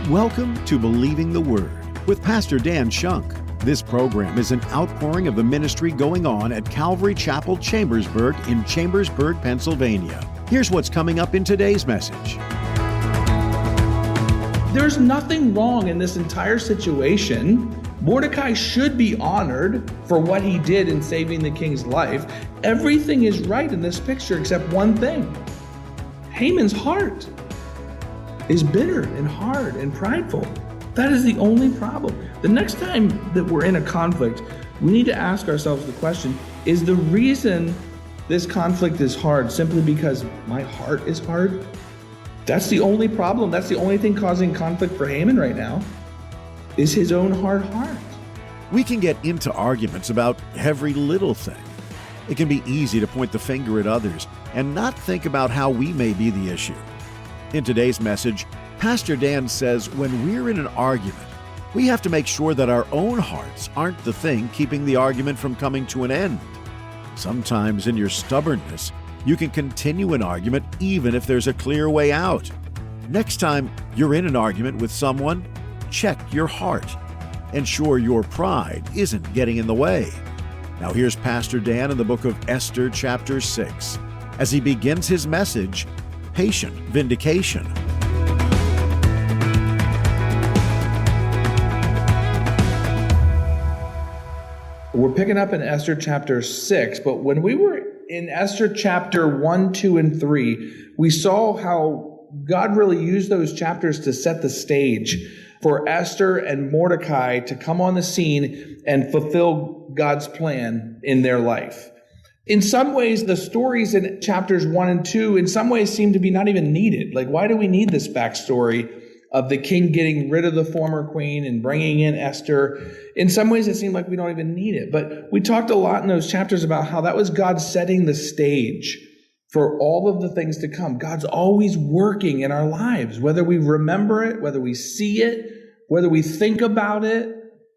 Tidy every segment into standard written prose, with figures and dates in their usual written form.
Welcome to Believing the Word with Pastor Dan Shunk. This program is an outpouring of the ministry going on at Calvary Chapel, Chambersburg in Chambersburg, Pennsylvania. Here's what's coming up in today's message. There's nothing wrong in this entire situation. Mordecai should be honored for what he did in saving the king's life. Everything is right in this picture except one thing. Haman's heart is bitter and hard and prideful. That is the only problem. The next time that we're in a conflict, we need to ask ourselves the question, is the reason this conflict is hard simply because my heart is hard? That's the only problem. That's the only thing causing conflict for Haman right now, is his own hard heart. We can get into arguments about every little thing. It can be easy to point the finger at others and not think about how we may be the issue. In today's message, Pastor Dan says when we're in an argument, we have to make sure that our own hearts aren't the thing keeping the argument from coming to an end. Sometimes in your stubbornness, you can continue an argument even if there's a clear way out. Next time you're in an argument with someone, check your heart. Ensure your pride isn't getting in the way. Now here's Pastor Dan in the book of Esther, chapter 6, as he begins his message, Patient Vindication. We're picking up in Esther chapter 6, but when we were in Esther chapter 1, 2, and 3, we saw how God really used those chapters to set the stage for Esther and Mordecai to come on the scene and fulfill God's plan in their life. In some ways, the stories in chapters 1 and 2, in some ways seem to be not even needed. Like, why do we need this backstory of the king getting rid of the former queen and bringing in Esther? In some ways, it seemed like we don't even need it. But we talked a lot in those chapters about how that was God setting the stage for all of the things to come. God's always working in our lives, whether we remember it, whether we see it, whether we think about it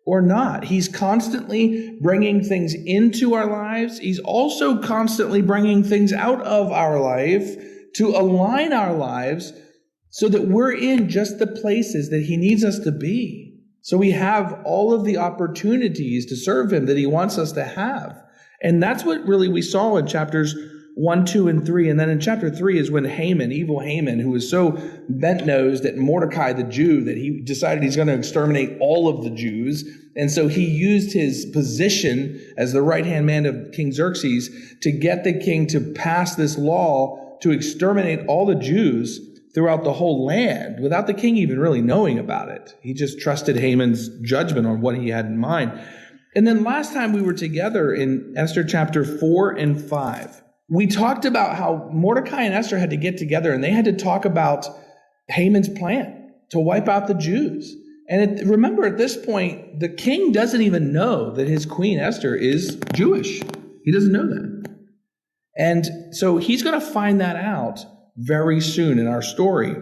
or not. He's constantly bringing things into our lives. He's also constantly bringing things out of our life to align our lives so that we're in just the places that he needs us to be. So we have all of the opportunities to serve him that he wants us to have. And that's what really we saw in chapters 1, 2, and 3. And then in chapter 3 is when Haman, evil Haman, who was so bent-nosed at Mordecai the Jew that he decided he's going to exterminate all of the Jews. And so he used his position as the right-hand man of King Xerxes to get the king to pass this law to exterminate all the Jews throughout the whole land without the king even really knowing about it. He just trusted Haman's judgment on what he had in mind. And then last time we were together in Esther chapter 4 and 5, we talked about how Mordecai and Esther had to get together and they had to talk about Haman's plan to wipe out the Jews. And remember, at this point, the king doesn't even know that his queen Esther is Jewish. He doesn't know that. And so he's going to find that out very soon in our story.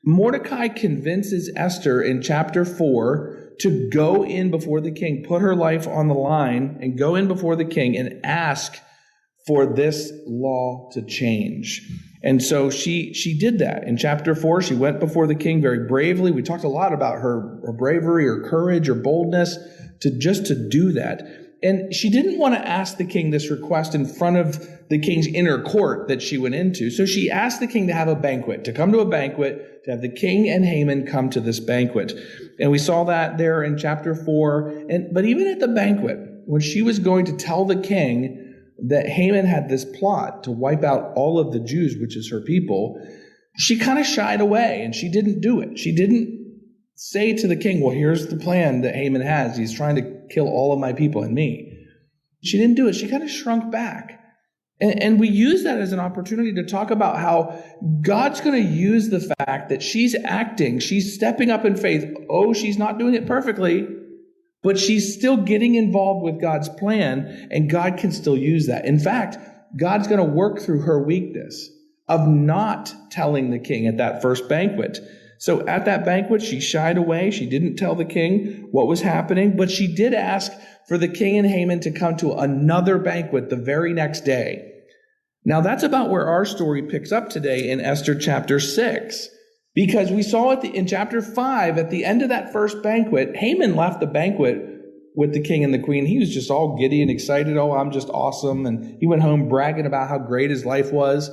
Mordecai convinces Esther in chapter 4 to go in before the king, put her life on the line, and go in before the king and ask for this law to change. And so she did that. In chapter 4, she went before the king very bravely. We talked a lot about her bravery or courage or boldness to do that. And she didn't want to ask the king this request in front of the king's inner court that she went into. So she asked the king to have a banquet, to come to a banquet, to have the king and Haman come to this banquet. And we saw that there in chapter 4. But even at the banquet, when she was going to tell the king that Haman had this plot to wipe out all of the Jews, which is her people, she kind of shied away and she didn't do it. She didn't say to the king, well, here's the plan that Haman has. He's trying to kill all of my people and me. She didn't do it. She kind of shrunk back. And we use that as an opportunity to talk about how God's going to use the fact that she's acting, she's stepping up in faith. Oh, she's not doing it perfectly, but she's still getting involved with God's plan, and God can still use that. In fact, God's going to work through her weakness of not telling the king at that first banquet. So at that banquet, she shied away. She didn't tell the king what was happening, but she did ask for the king and Haman to come to another banquet the very next day. Now that's about where our story picks up today in Esther chapter 6. Because we saw in chapter 5, at the end of that first banquet, Haman left the banquet with the king and the queen. He was just all giddy and excited. Oh, I'm just awesome. And he went home bragging about how great his life was.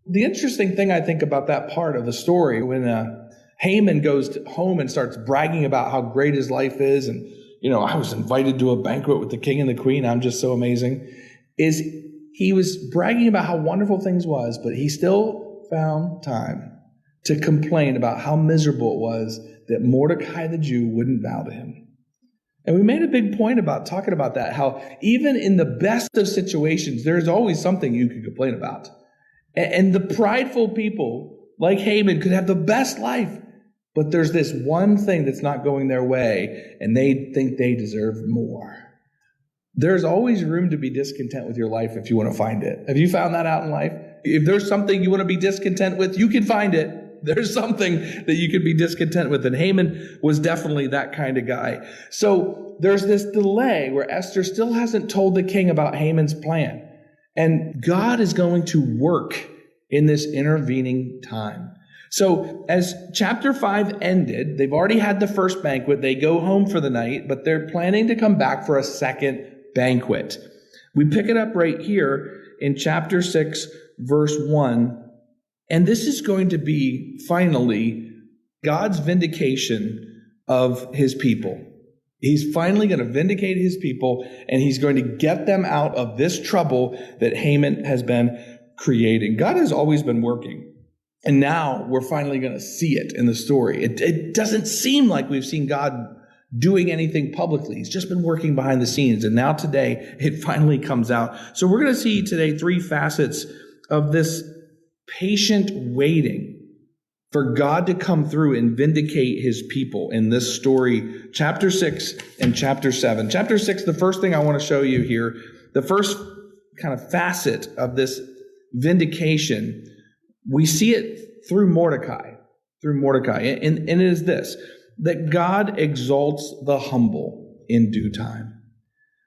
The interesting thing I think about that part of the story, when Haman goes home and starts bragging about how great his life is, and, I was invited to a banquet with the king and the queen, I'm just so amazing, is he was bragging about how wonderful things was, but he still found time to complain about how miserable it was that Mordecai the Jew wouldn't bow to him. And we made a big point about talking about that, how even in the best of situations, there's always something you could complain about. And the prideful people, like Haman, could have the best life, but there's this one thing that's not going their way, and they think they deserve more. There's always room to be discontent with your life if you want to find it. Have you found that out in life? If there's something you want to be discontent with, you can find it. There's something that you could be discontent with. And Haman was definitely that kind of guy. So there's this delay where Esther still hasn't told the king about Haman's plan. And God is going to work in this intervening time. So as chapter 5 ended, they've already had the first banquet. They go home for the night, but they're planning to come back for a second banquet. We pick it up right here in chapter 6, verse 1. And this is going to be, finally, God's vindication of his people. He's finally going to vindicate his people, and he's going to get them out of this trouble that Haman has been creating. God has always been working, and now we're finally going to see it in the story. It doesn't seem like we've seen God doing anything publicly. He's just been working behind the scenes, and now today it finally comes out. So we're going to see today 3 facets of this patient waiting for God to come through and vindicate his people in this story, chapter 6 and chapter 7. Chapter 6, the first thing I want to show you here, the first kind of facet of this vindication, we see it through Mordecai. And it is this, that God exalts the humble in due time.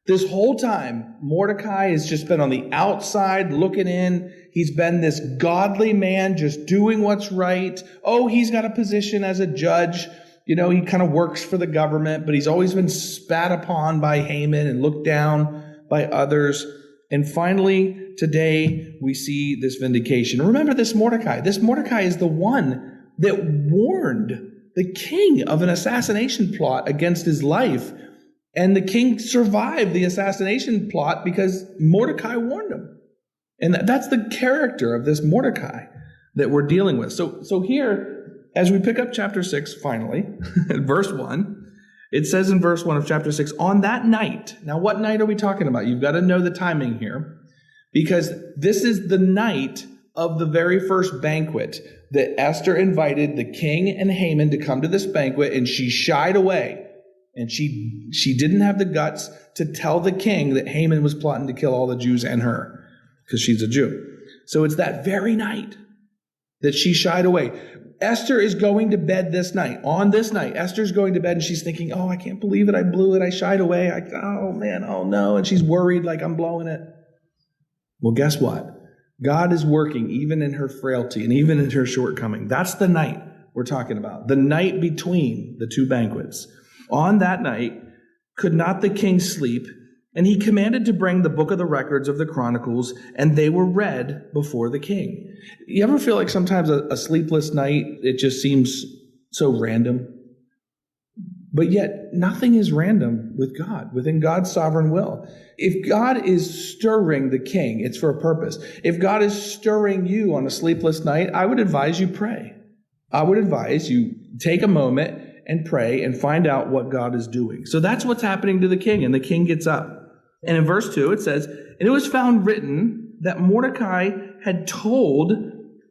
This whole time, Mordecai has just been on the outside looking in. He's been this godly man just doing what's right. Oh, he's got a position as a judge. He kind of works for the government, but he's always been spat upon by Haman and looked down by others. And finally, today, we see this vindication. Remember this Mordecai. This Mordecai is the one that warned the king of an assassination plot against his life. And the king survived the assassination plot because Mordecai warned him. And that's the character of this Mordecai that we're dealing with. So here, as we pick up chapter 6, finally, verse 1, it says in verse 1 of chapter 6, on that night. Now, what night are we talking about? You've got to know the timing here, because this is the night of the very first banquet that Esther invited the king and Haman to come to this banquet, and she shied away. And she didn't have the guts to tell the king that Haman was plotting to kill all the Jews and her, because she's a Jew. So it's that very night that she shied away. Esther is going to bed this night. On this night, Esther's going to bed, and she's thinking, oh, I can't believe it. I blew it. I shied away. Oh, man. Oh, no. And she's worried like I'm blowing it. Well, guess what? God is working even in her frailty and even in her shortcoming. That's the night we're talking about. The night between the 2 banquets. On that night, could not the king sleep, and he commanded to bring the book of the records of the Chronicles, and they were read before the king. You ever feel like sometimes a sleepless night, it just seems so random? But yet, nothing is random with God, within God's sovereign will. If God is stirring the king, it's for a purpose. If God is stirring you on a sleepless night, I would advise you pray. I would advise you take a moment and pray and find out what God is doing. So that's what's happening to the king, and the king gets up. And in verse 2, it says, and it was found written that Mordecai had told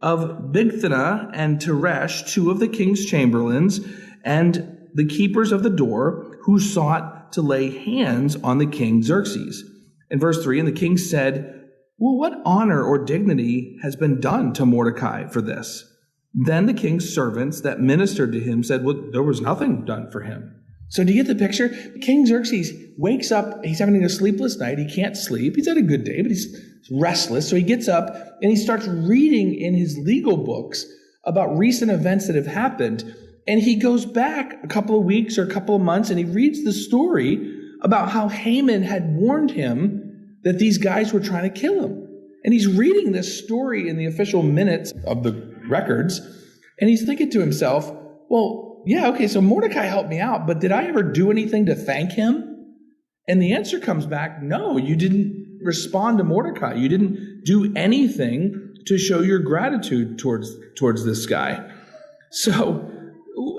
of Bigthana and Teresh, 2 of the king's chamberlains, and the keepers of the door, who sought to lay hands on the king Xerxes. In verse 3, and the king said, well, what honor or dignity has been done to Mordecai for this? Then the king's servants that ministered to him said, well, there was nothing done for him. So do you get the picture? King Xerxes wakes up. He's having a sleepless night. He can't sleep. He's had a good day, but he's restless. So he gets up and he starts reading in his legal books about recent events that have happened. And he goes back a couple of weeks or a couple of months and he reads the story about how Haman had warned him that these guys were trying to kill him. And he's reading this story in the official minutes of the records, and he's thinking to himself, well, yeah, okay, so Mordecai helped me out, but did I ever do anything to thank him? And the answer comes back, no, you didn't respond to Mordecai. You didn't do anything to show your gratitude towards this guy. So,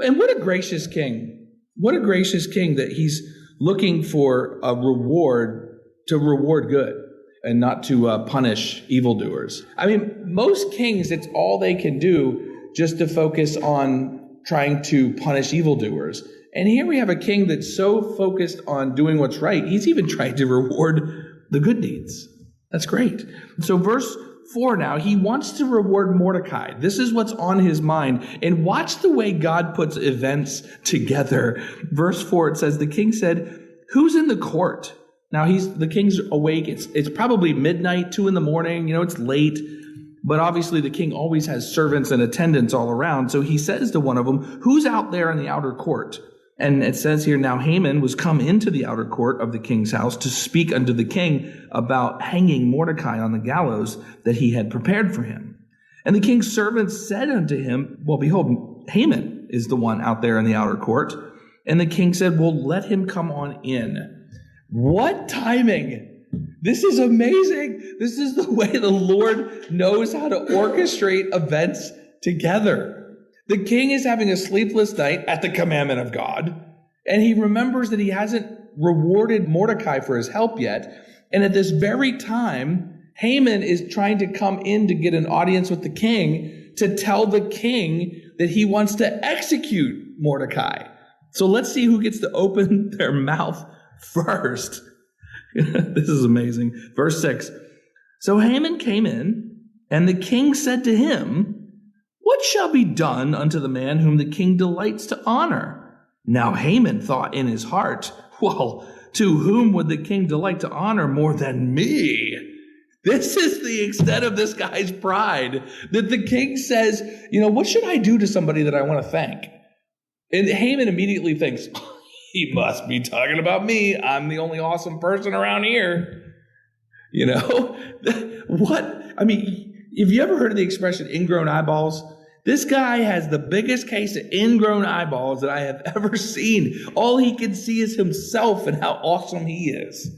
and what a gracious king. What a gracious king that he's looking for a reward to reward good and not to punish evildoers. I mean, most kings, it's all they can do just to focus on trying to punish evildoers. And here we have a king that's so focused on doing what's right, he's even trying to reward the good deeds. That's great. So verse 4 now, he wants to reward Mordecai. This is what's on his mind. And watch the way God puts events together. Verse 4, it says, the king said, who's in the court? Now the king's awake. It's probably midnight, 2 a.m. It's late. But obviously the king always has servants and attendants all around. So he says to one of them, who's out there in the outer court? And it says here, now Haman was come into the outer court of the king's house to speak unto the king about hanging Mordecai on the gallows that he had prepared for him. And the king's servants said unto him, well, behold, Haman is the one out there in the outer court. And the king said, well, let him come on in. What timing! This is amazing. This is the way the Lord knows how to orchestrate events together. The king is having a sleepless night at the commandment of God, and he remembers that he hasn't rewarded Mordecai for his help yet. And at this very time, Haman is trying to come in to get an audience with the king to tell the king that he wants to execute Mordecai. So let's see who gets to open their mouth first. This is amazing. Verse 6. So Haman came in, and the king said to him, what shall be done unto the man whom the king delights to honor? Now Haman thought in his heart, well, to whom would the king delight to honor more than me? This is the extent of this guy's pride, that the king says, what should I do to somebody that I want to thank? And Haman immediately thinks, he must be talking about me. I'm the only awesome person around here. What? I mean, have you ever heard of the expression ingrown eyeballs? This guy has the biggest case of ingrown eyeballs that I have ever seen. All he can see is himself and how awesome he is.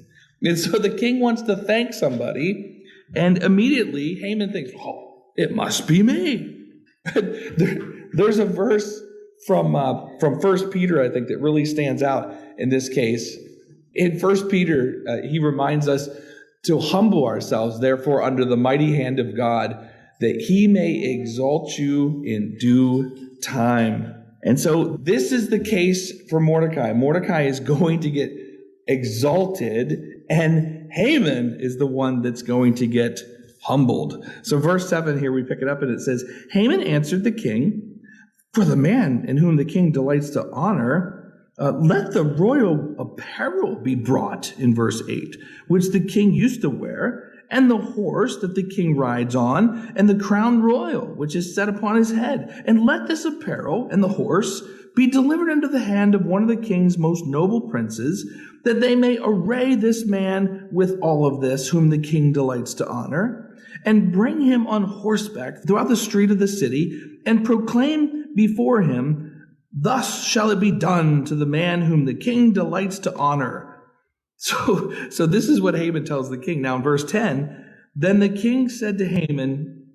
And so the king wants to thank somebody, and immediately Haman thinks, oh, it must be me. There's a verse from 1 Peter, I think, that really stands out in this case. In 1 Peter, he reminds us to humble ourselves, therefore, under the mighty hand of God, that he may exalt you in due time. And so this is the case for Mordecai. Mordecai is going to get exalted, and Haman is the one that's going to get humbled. So verse 7 here, we pick it up, and it says, Haman answered the king, for the man in whom the king delights to honor, let the royal apparel be brought, in verse 8, which the king used to wear, and the horse that the king rides on, and the crown royal, which is set upon his head. And let this apparel and the horse be delivered into the hand of one of the king's most noble princes, that they may array this man with all of this, whom the king delights to honor, and bring him on horseback throughout the street of the city, and proclaim before him, thus shall it be done to the man whom the king delights to honor. So this is what Haman tells the king. Now in verse 10, then the king said to Haman,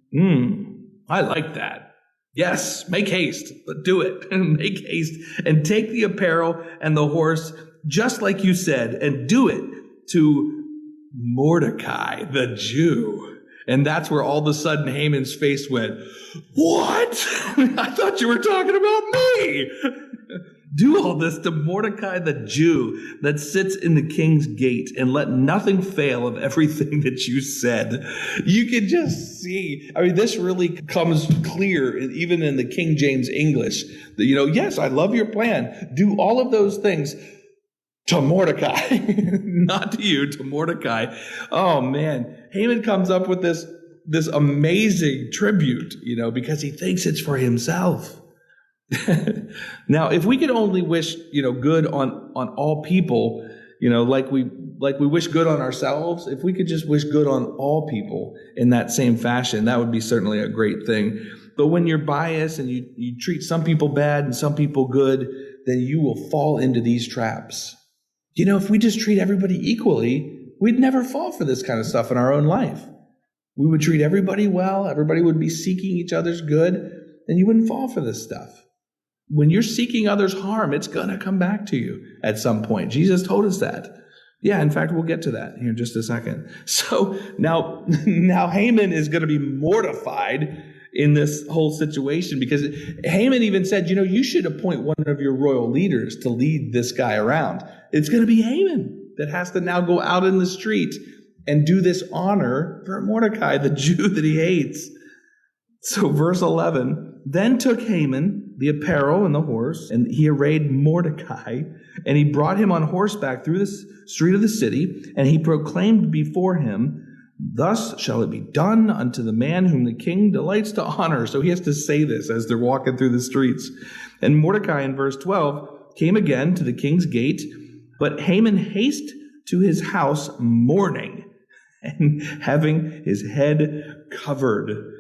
I like that. Yes, make haste, but do it. Make haste and take the apparel and the horse, just like you said, and do it to Mordecai, the Jew. And that's where all of a sudden Haman's face went, what? I thought you were talking about me. Do all this to Mordecai the Jew that sits in the king's gate, and let nothing fail of everything that you said. You can just see, this really comes clear even in the King James English. That, yes, I love your plan. Do all of those things to Mordecai, not to you, to Mordecai. Oh man, Haman comes up with this this amazing tribute, because he thinks it's for himself. Now, if we could only wish, good on all people, like we wish good on ourselves, if we could just wish good on all people in that same fashion, that would be certainly a great thing. But when you're biased and you treat some people bad and some people good, then you will fall into these traps. If we just treat everybody equally, we'd never fall for this kind of stuff in our own life. We would treat everybody well, everybody would be seeking each other's good, and you wouldn't fall for this stuff. When you're seeking others' harm, it's going to come back to you at some point. Jesus told us that. Yeah, in fact, we'll get to that here in just a second. So now Haman is going to be mortified in this whole situation, because Haman even said, you should appoint one of your royal leaders to lead this guy around. It's going to be Haman that has to now go out in the street and do this honor for Mordecai, the Jew that he hates. So verse 11, then took Haman the apparel and the horse, and he arrayed Mordecai, and he brought him on horseback through the street of the city, and he proclaimed before him, thus shall it be done unto the man whom the king delights to honor. So he has to say this as they're walking through the streets. And Mordecai in verse 12 came again to the king's gate, but Haman hasted to his house mourning and having his head covered.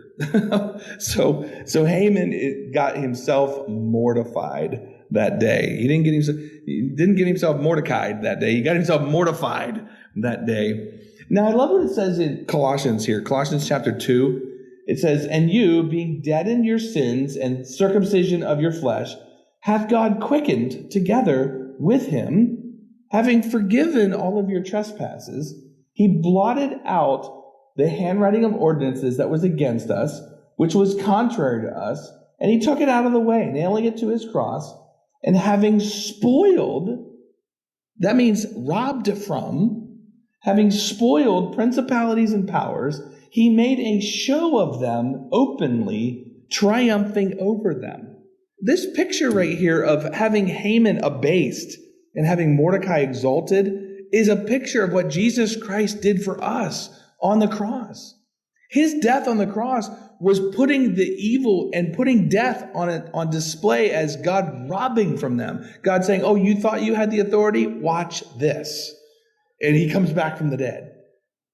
So Haman got himself mortified that day. He didn't get himself Mordecai'd that day. He got himself mortified that day. Now, I love what it says in Colossians here. Colossians chapter 2, it says, and you, being dead in your sins and circumcision of your flesh, hath God quickened together with him, having forgiven all of your trespasses. He blotted out the handwriting of ordinances that was against us, which was contrary to us, and he took it out of the way, nailing it to his cross, and having spoiled, that means robbed from, having spoiled principalities and powers, he made a show of them openly, triumphing over them. This picture right here of having Haman abased and having Mordecai exalted is a picture of what Jesus Christ did for us on the cross. His death on the cross was putting the evil and putting death on display as God robbing from them. God saying, oh, you thought you had the authority? Watch this. And he comes back from the dead.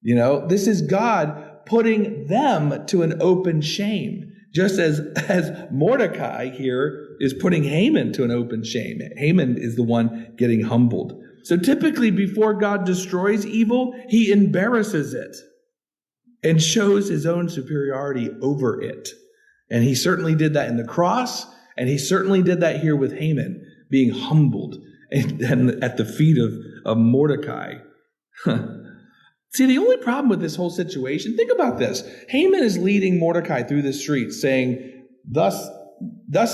This is God putting them to an open shame, just as Mordecai here is putting Haman to an open shame. Haman is the one getting humbled. So typically before God destroys evil, he embarrasses it and shows his own superiority over it. And he certainly did that in the cross, and he certainly did that here with Haman, being humbled and at the feet of Mordecai. See, the only problem with this whole situation, think about this. Haman is leading Mordecai through the streets saying, thus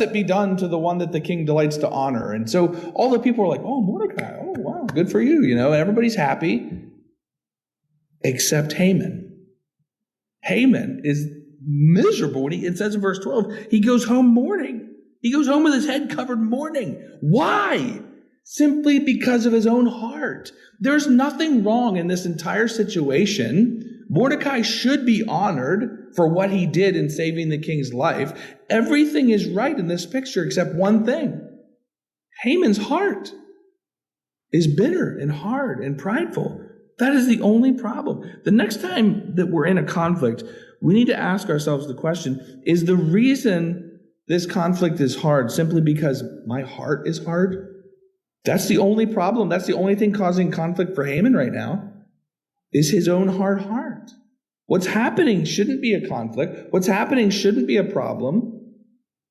it be done to the one that the king delights to honor. And so all the people are like, oh, Mordecai, oh, wow, good for you. Everybody's happy except Haman. Haman is miserable. It says in verse 12, he goes home mourning. He goes home with his head covered mourning. Why? Simply because of his own heart. There's nothing wrong in this entire situation. Mordecai should be honored for what he did in saving the king's life. Everything is right in this picture except one thing. Haman's heart is bitter and hard and prideful. That is the only problem. The next time that we're in a conflict, we need to ask ourselves the question, is the reason this conflict is hard simply because my heart is hard? That's the only problem. That's the only thing causing conflict for Haman right now, is his own hard heart. What's happening shouldn't be a conflict. What's happening shouldn't be a problem.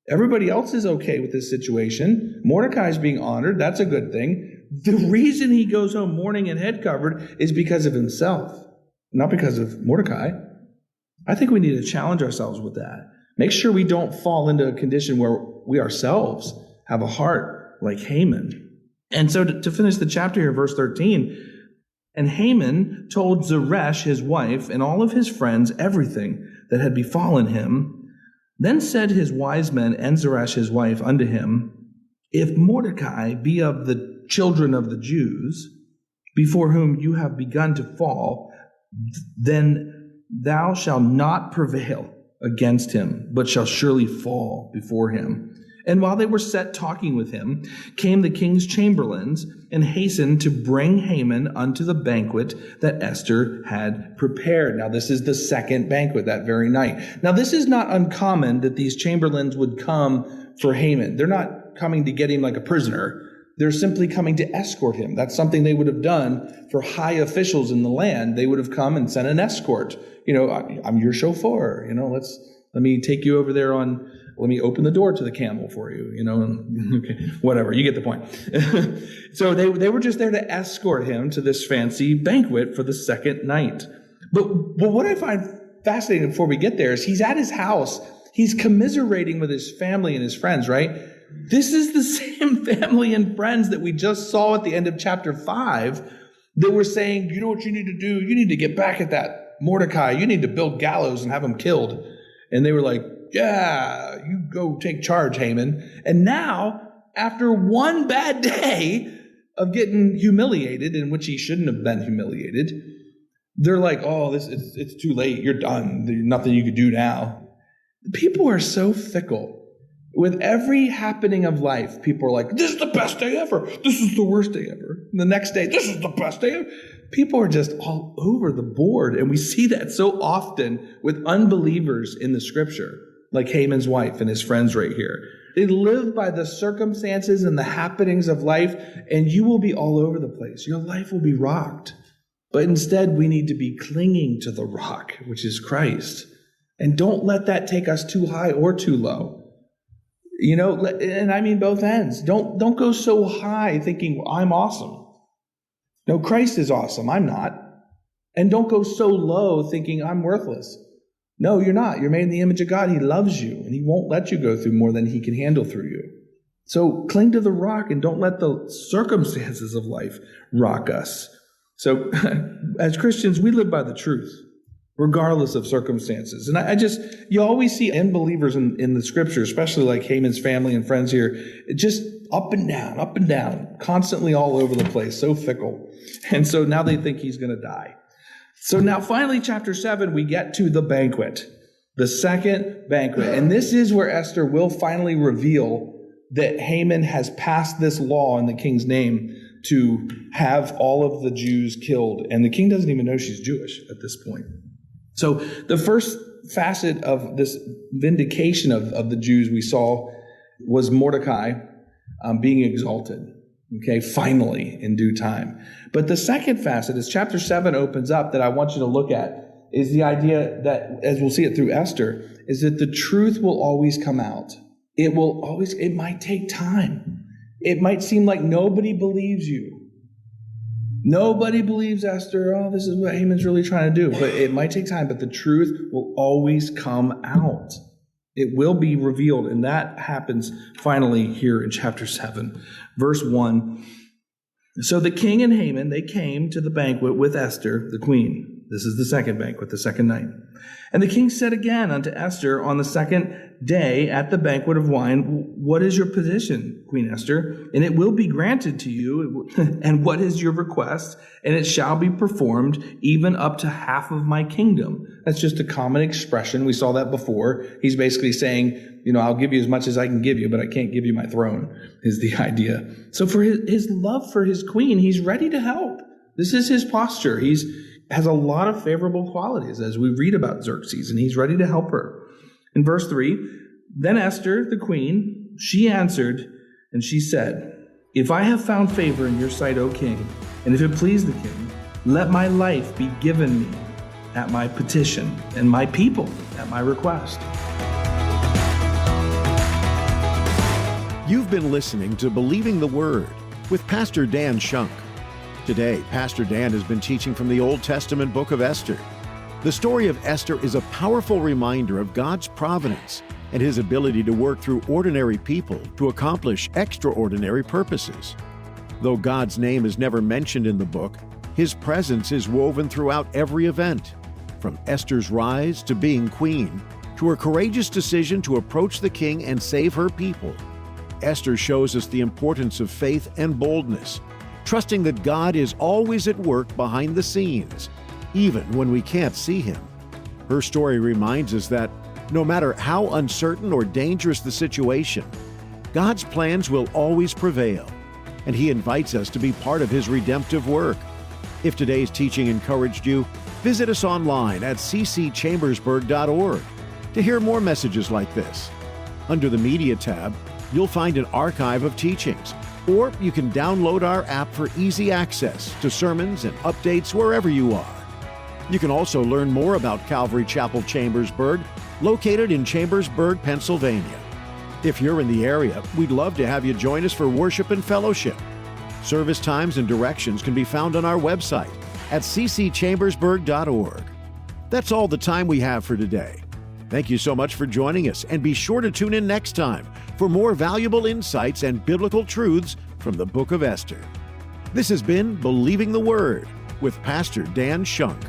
Everybody else is okay with this situation. Mordecai's being honored. That's a good thing. The reason he goes home mourning and head covered is because of himself, not because of Mordecai. I think we need to challenge ourselves with that. Make sure we don't fall into a condition where we ourselves have a heart like Haman. And so to finish the chapter here, verse 13, and Haman told Zeresh, his wife, and all of his friends everything that had befallen him. Then said his wise men and Zeresh, his wife, unto him, if Mordecai be of the children of the Jews, before whom you have begun to fall, then thou shalt not prevail against him, but shall surely fall before him. And while they were set talking with him, came the king's chamberlains and hastened to bring Haman unto the banquet that Esther had prepared. Now, this is the second banquet that very night. Now, this is not uncommon that these chamberlains would come for Haman. They're not coming to get him like a prisoner. They're simply coming to escort him. That's something they would have done for high officials in the land. They would have come and sent an escort. I'm your chauffeur. Let me take you over there let me open the door to the camel for you, okay, whatever, you get the point. So they were just there to escort him to this fancy banquet for the second night. But what I find fascinating before we get there is he's at his house. He's commiserating with his family and his friends, right? This is the same family and friends that we just saw at the end of chapter 5 that were saying, you know what you need to do? You need to get back at that Mordecai. You need to build gallows and have him killed. And they were like, yeah, you go take charge, Haman. And now, after one bad day of getting humiliated, in which he shouldn't have been humiliated, they're like, oh, it's too late. You're done. There's nothing you could do now. People are so fickle. With every happening of life, people are like, this is the best day ever. This is the worst day ever. And the next day, this is the best day ever. People are just all over the board. And we see that so often with unbelievers in the scripture, like Haman's wife and his friends right here. They live by the circumstances and the happenings of life, and you will be all over the place. Your life will be rocked. But instead, we need to be clinging to the rock, which is Christ. And don't let that take us too high or too low. And I mean both ends. Don't go so high thinking, well, I'm awesome. No, Christ is awesome. I'm not. And don't go so low thinking I'm worthless. No, you're not. You're made in the image of God. He loves you, and he won't let you go through more than he can handle through you. So cling to the rock and don't let the circumstances of life rock us. So as Christians, we live by the truth, regardless of circumstances. And you always see unbelievers in the scripture, especially like Haman's family and friends here, just up and down, constantly all over the place, so fickle. And so now they think he's going to die. So now finally, chapter 7, we get to the banquet, the second banquet. And this is where Esther will finally reveal that Haman has passed this law in the king's name to have all of the Jews killed. And the king doesn't even know she's Jewish at this point. So the first facet of this vindication of the Jews we saw was Mordecai being exalted. Okay, finally, in due time. But the second facet, as chapter 7 opens up, that I want you to look at, is the idea that, as we'll see it through Esther, is that the truth will always come out. It might take time. It might seem like nobody believes you. Nobody believes Esther. Oh, this is what Haman's really trying to do. But it might take time, but the truth will always come out. It will be revealed, and that happens finally here in chapter 7. Verse 1, so the king and Haman, they came to the banquet with Esther, the queen. This is the second banquet, the second night. And the king said again unto Esther on the second day at the banquet of wine, what is your petition, Queen Esther? And it will be granted to you. And what is your request? And it shall be performed even up to half of my kingdom. That's just a common expression. We saw that before. He's basically saying, I'll give you as much as I can give you, but I can't give you my throne, is the idea. So for his love for his queen, he's ready to help. This is his posture. He's has a lot of favorable qualities as we read about Xerxes, and he's ready to help her. In verse 3, then Esther, the queen, she answered, and she said, if I have found favor in your sight, O king, and if it please the king, let my life be given me at my petition, and my people at my request. You've been listening to Believing the Word with Pastor Dan Shunk. Today, Pastor Dan has been teaching from the Old Testament book of Esther. The story of Esther is a powerful reminder of God's providence and his ability to work through ordinary people to accomplish extraordinary purposes. Though God's name is never mentioned in the book, his presence is woven throughout every event, from Esther's rise to being queen, to her courageous decision to approach the king and save her people. Esther shows us the importance of faith and boldness, trusting that God is always at work behind the scenes, even when we can't see him. Her story reminds us that no matter how uncertain or dangerous the situation, God's plans will always prevail, and He invites us to be part of His redemptive work. If today's teaching encouraged you, visit us online at cchambersburg.org to hear more messages like this. Under the Media tab, you'll find an archive of teachings, or you can download our app for easy access to sermons and updates wherever you are. You can also learn more about Calvary Chapel Chambersburg, located in Chambersburg, Pennsylvania. If you're in the area, we'd love to have you join us for worship and fellowship. Service times and directions can be found on our website at cchambersburg.org. That's all the time we have for today. Thank you so much for joining us, and be sure to tune in next time for more valuable insights and biblical truths from the book of Esther. This has been Believing the Word with Pastor Dan Shunk.